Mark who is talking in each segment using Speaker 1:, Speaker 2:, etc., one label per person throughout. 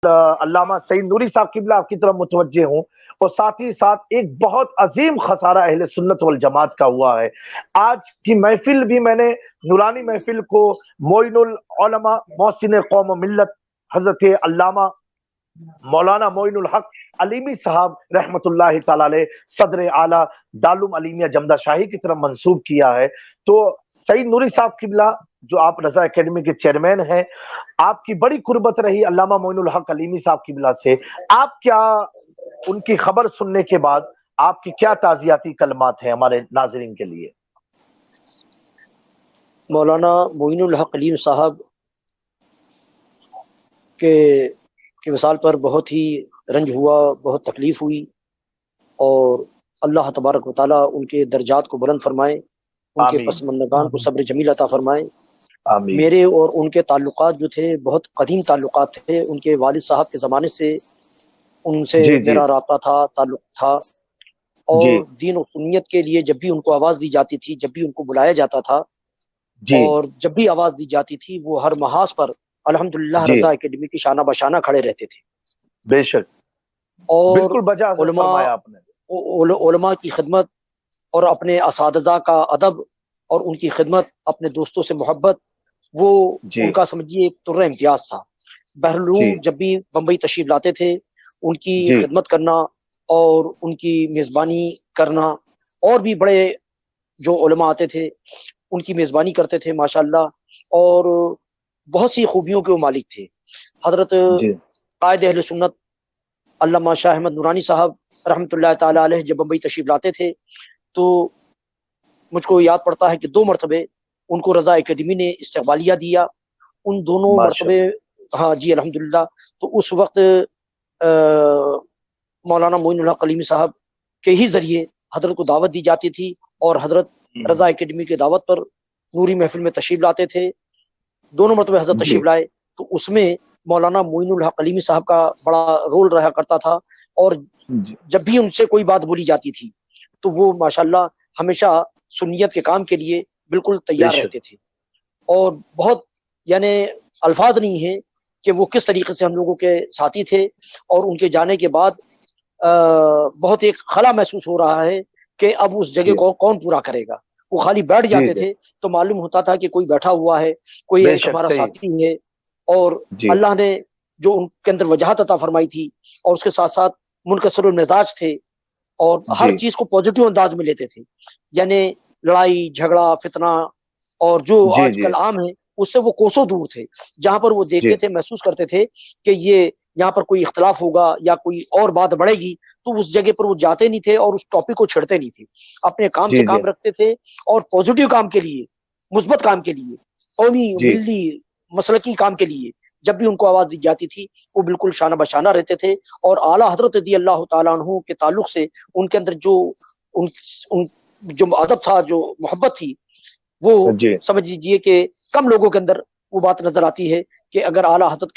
Speaker 1: علامہ سعید نوری صاحب قبلہ آپ کی طرف متوجہ ہوں، اور ساتھ ہی ساتھ ایک بہت عظیم خسارہ اہل سنت والجماعت کا ہوا ہے۔ آج کی محفل بھی میں نے نورانی محفل کو معین العلماء محسن قوم و ملت حضرت علامہ مولانا معین الحق علیمی صاحب رحمت اللہ تعالی علیہ صدر اعلیٰ دارالعلوم علیمیہ جمدہ شاہی کی طرف منسوب کیا ہے۔ تو سعید نوری صاحب قبلہ جو آپ رضا اکیڈمی کے چیئرمین ہیں، آپ کی بڑی قربت رہی علامہ معین الحق علیمی صاحب قبلہ سے، آپ کیا ان کی خبر سننے کے بعد آپ کی کیا تعزیاتی کلمات ہیں ہمارے ناظرین کے لیے؟
Speaker 2: مولانا معین الحق علیم صاحب کے وصال پر بہت ہی رنج ہوا، بہت تکلیف ہوئی، اور اللہ تبارک و تعالیٰ ان کے درجات کو بلند فرمائے، ان کے پسماندگان کو صبر جمیل عطا فرمائے۔
Speaker 1: آمین۔
Speaker 2: میرے اور ان کے تعلقات جو تھے بہت قدیم تعلقات تھے، ان کے والد صاحب کے زمانے سے ان سے میرا رابطہ تھا، تعلق تھا، اور دین و سنیت کے لیے جب بھی ان کو آواز دی جاتی تھی، جب بھی ان کو بلایا جاتا تھا، اور جب بھی آواز دی جاتی تھی، وہ ہر محاذ پر الحمدللہ رضا اکیڈمی کی شانہ بشانہ کھڑے رہتے تھے۔
Speaker 1: بے شک،
Speaker 2: اور
Speaker 1: بالکل بجا فرمایا آپ نے۔
Speaker 2: علماء کی خدمت اور اپنے اساتذہ کا ادب اور ان کی خدمت، اپنے دوستوں سے محبت، وہ ان کا سمجھیے ایک طرح امتیاز تھا۔ بہرحال جب بھی بمبئی تشریف لاتے تھے، ان کی خدمت کرنا اور ان کی میزبانی کرنا، اور بھی بڑے جو علماء آتے تھے ان کی میزبانی کرتے تھے ماشاءاللہ، اور بہت سی خوبیوں کے وہ مالک تھے۔ حضرت قائد اہل سنت علامہ شاہ احمد نورانی صاحب رحمۃ اللہ تعالی علیہ جب بمبئی تشریف لاتے تھے تو مجھ کو یاد پڑتا ہے کہ 2 مرتبے ان کو رضا اکیڈمی نے استقبالیہ دیا، ان دونوں مرتبے، ہاں جی الحمدللہ۔ تو اس وقت مولانا معین الحق علیمی صاحب کے ہی ذریعے حضرت کو دعوت دی جاتی تھی، اور حضرت رضا اکیڈمی کے دعوت پر نوری محفل میں تشریف لاتے تھے۔ 2 مرتبے حضرت تشریف لائے، تو اس میں مولانا معین الحق علیمی صاحب کا بڑا رول رہا کرتا تھا، اور جب بھی ان سے کوئی بات بولی جاتی تھی تو وہ ماشاءاللہ ہمیشہ سنیت کے کام کے لیے بالکل تیار رہتے تھے، اور بہت یعنی الفاظ نہیں ہیں کہ وہ کس طریقے سے ہم لوگوں کے ساتھی تھے۔ اور ان کے جانے کے بعد بہت ایک خلا محسوس ہو رہا ہے کہ اب اس جگہ کو کون پورا کرے گا۔ وہ خالی بیٹھ جاتے تھے تو معلوم ہوتا تھا کہ کوئی بیٹھا ہوا ہے، کوئی ایک ہمارا ساتھی ہے، اور اللہ نے جو ان کے اندر وجاہت عطا فرمائی تھی، اور اس کے ساتھ ساتھ منکسر المزاج تھے، اور ہر چیز کو پازیٹیو انداز میں لیتے تھے، یعنی لڑائی جھگڑا فتنہ اور جو آج کل عام ہے اس سے وہ کوسوں دور تھے۔ جہاں پر وہ دیکھتے تھے، محسوس کرتے تھے کہ یہ یہاں پر کوئی اختلاف ہوگا یا کوئی اور بات بڑھے گی، تو اس جگہ پر وہ جاتے نہیں تھے اور اس ٹاپک کو چھڑتے نہیں تھے، اپنے کام سے کام رکھتے تھے، اور پازیٹیو کام کے لیے، مثبت کام کے لیے، قومی ملی مسلکی کام کے لیے جب بھی ان کو آواز دی جاتی تھی وہ بالکل شانہ بشانہ رہتے تھے۔ اور اعلیٰ حضرت رضی اللہ تعالیٰ عنہ کے تعلق سے ان کے اندر جو ادب تھا، جو محبت تھی، وہ سمجھ لیجیے کہ کم لوگوں کے اندر وہ بات نظر آتی ہے کہ اگر اعلیٰ حضرت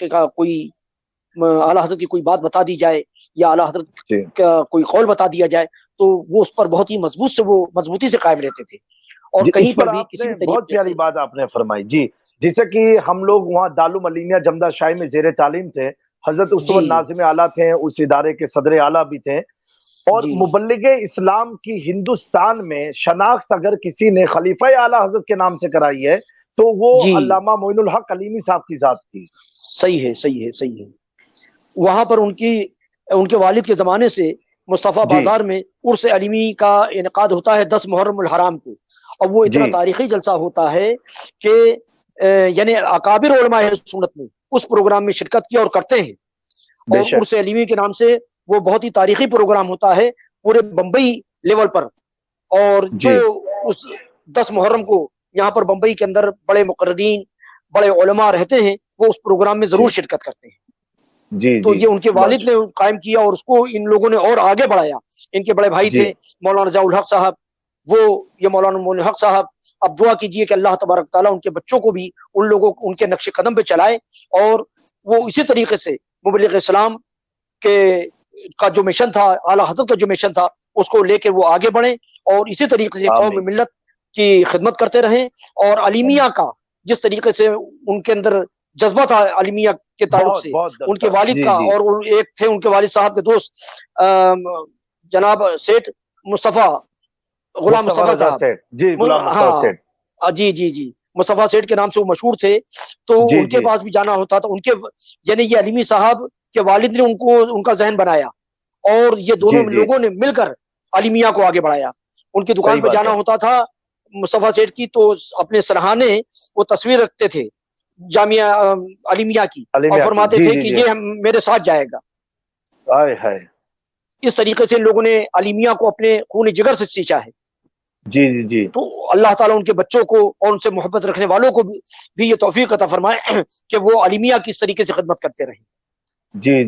Speaker 2: کی کوئی بات بتا دی جائے یا اعلیٰ حضرت کا کوئی قول بتا دیا جائے تو وہ اس پر بہت ہی مضبوطی سے قائم رہتے تھے، اور کہیں پر بھی کسی بھی طریقے سے۔
Speaker 1: بہت پیاری بات آپ نے فرمائی جی، جیسے کہ ہم لوگ وہاں دارالعلوم علیمیہ جمدہ شاہی میں زیر تعلیم تھے، حضرت اس وقت ناظم اعلیٰ تھے، اس ادارے کے صدر اعلیٰ بھی تھے، اور مبلغ اسلام کی ہندوستان میں شناخت اگر کسی نے خلیفہ اعلیٰ حضرت کے نام سے کرائی ہے تو وہ علامہ معین الحق علیمی صاحب کی ذات تھی۔
Speaker 2: صحیح ہے۔ وہاں پر ان کے والد کے زمانے سے مصطفیٰ بازار میں عرس علیمی کا انعقاد ہوتا ہے 10 محرم الحرام کو، اور وہ اتنا تاریخی جلسہ ہوتا ہے کہ یعنی اکابر علماء سنت میں اس پروگرام میں شرکت کی اور کرتے ہیں، اور عرس علیمی کے نام سے وہ بہت ہی تاریخی پروگرام ہوتا ہے پورے بمبئی لیول پر، اور جو اس 10 محرم کو یہاں پر بمبئی کے اندر بڑے مقررین بڑے علماء رہتے ہیں وہ اس پروگرام میں ضرور شرکت کرتے ہیں۔ تو یہ ان کے والد نے قائم کیا اور اس کو ان لوگوں نے اور آگے بڑھایا۔ ان کے بڑے بھائی تھے مولانا رضا الحق صاحب، یہ مولانا معین الحق صاحب، اب دعا کیجئے کہ اللہ تبارک تعالیٰ ان کے بچوں کو بھی ان کے نقش قدم پہ چلائے، اور وہ اسی طریقے سے مبلغ اسلام کا جو مشن تھا، اعلیٰ حضرت کا جو مشن تھا، اس کو لے کے وہ آگے بڑھیں، اور اسی طریقے سے قوم ملت کی خدمت کرتے رہیں، اور علیمیہ کا جس طریقے سے ان کے اندر جذبہ تھا عالمیہ کے تعلق سے ان کے والد کا، اور ایک تھے ان کے والد صاحب کے دوست جناب سیٹھ مصطفیٰ غلام مصطفیٰ صاحب، جی مصطفیٰ سیٹھ کے نام سے وہ مشہور تھے، تو ان کے پاس بھی جانا ہوتا تھا. ان کے یعنی یہ علیمی صاحب کے والد نے ان کا ذہن بنایا، اور یہ دونوں لوگوں نے مل کر علیمیہ کو آگے بڑھایا. ان کی دکان پہ جانا ہوتا تھا مصطفیٰ سیٹھ کی، تو اپنے سرہانے وہ تصویر رکھتے تھے جامعہ علیمیہ کی، اور فرماتے تھے کہ یہ میرے ساتھ جائے گا. اس طریقے سے ان لوگوں نے علیمیہ کو اپنے خون جگر سے سینچا ہے.
Speaker 1: جی
Speaker 2: تو اللہ تعالیٰ ان کے بچوں کو اور ان سے محبت رکھنے والوں کو بھی یہ توفیق عطا فرمائے کہ وہ علیمیہ کی اس طریقے سے خدمت کرتے رہیں.
Speaker 1: جی